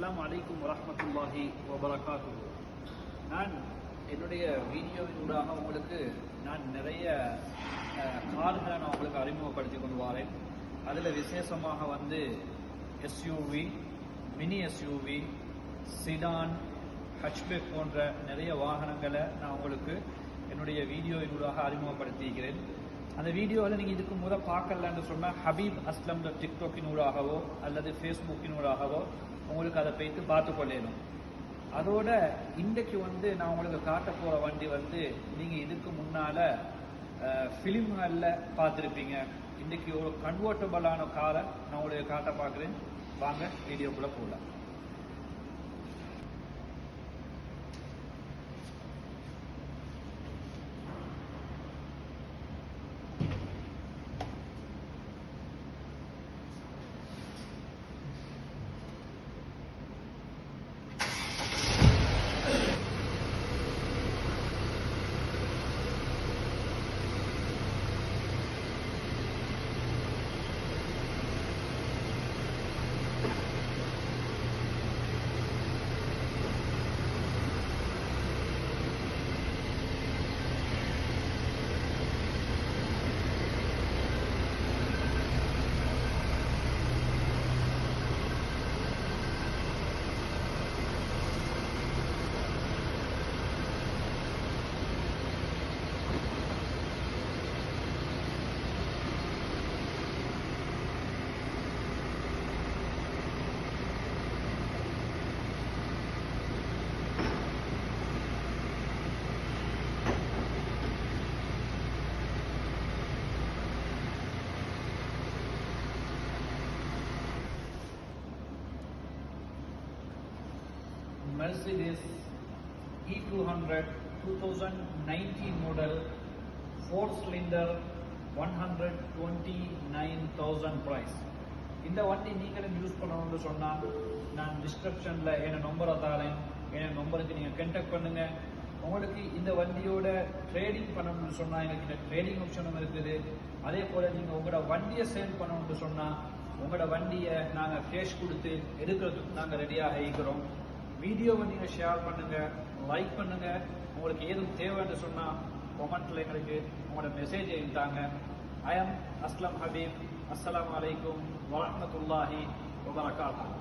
அஸ்ஸலாமு அலைக்கும் வரஹ்மத்துல்லாஹி வபரகாத்துஹு. நான் என்னுடைய வீடியோவினூடாக உங்களுக்கு நான் நிறைய கார்களை நான் உங்களுக்கு அறிமுகப்படுத்தி கொண்டு வரேன். அதில் விசேஷமாக எஸ்யூவி, மினி எஸ்யூவி, சிடான், ஹட்ச்பேக் போன்ற நிறைய வாகனங்களை நான் உங்களுக்கு என்னுடைய வீடியோவினூடாக அறிமுகப்படுத்தியிருக்கிறேன். அந்த வீடியோவில் நீங்கள் இதுக்கு முதல் பார்க்கலன்னு சொன்னால் ஹபீப் அஸ்லம் டிக்டாக்கினூடாகவோ அல்லது ஃபேஸ்புக்கினூடாகவோ உங்களுக்கு அதை போய்த்து பார்த்து கொள்ளணும். அதோட இன்றைக்கு நான் உங்களுக்கு காட்ட போகிற வண்டி நீங்கள் இதுக்கு முன்னால் ஃபிலிம்களில் பார்த்துருப்பீங்க. இன்றைக்கி ஒரு கன்வெர்ட்டபிளான காரை நான் உங்களுக்கு காட்ட பார்க்குறேன். வாங்க வீடியோக்குள்ளே போகலாம். Mercedes E200 2019 model 4-cylinder 129,000 price. இந்த வண்டி நீங்களும் யூஸ் பண்ணணும்னு சொன்னால் நான் டிஸ்கிரிப்ஷனில் என் நம்பரை தரேன். என் நம்பருக்கு நீங்கள் கான்டாக்ட் பண்ணுங்க. உங்களுக்கு இந்த வண்டியோட ட்ரேடிங் பண்ணணும்னு சொன்னால் எங்களுக்கு ட்ரேடிங் ஆப்ஷனும் இருக்குது. அதே போல் நீங்கள் உங்களோட வண்டியை சேல் பண்ணணும்னு சொன்னால் உங்களோட வண்டியை நாங்கள் கேஷ் கொடுத்து எடுக்கிறதுக்கு நாங்கள் ரெடியாக இருக்கிறோம். வீடியோவை நீங்கள் ஷேர் பண்ணுங்கள், லைக் பண்ணுங்கள். உங்களுக்கு ஏதும் தேவைன்னு சொன்னால் கமெண்ட்டில் எங்களுக்கு உங்களோட மெசேஜை எழுத்தாங்க. ஐ எம் அஸ்லம் ஹபீப். அஸ்ஸலாமு அலைக்கும் வரஹ்மத்துல்லாஹி வபரகாத்துஹு.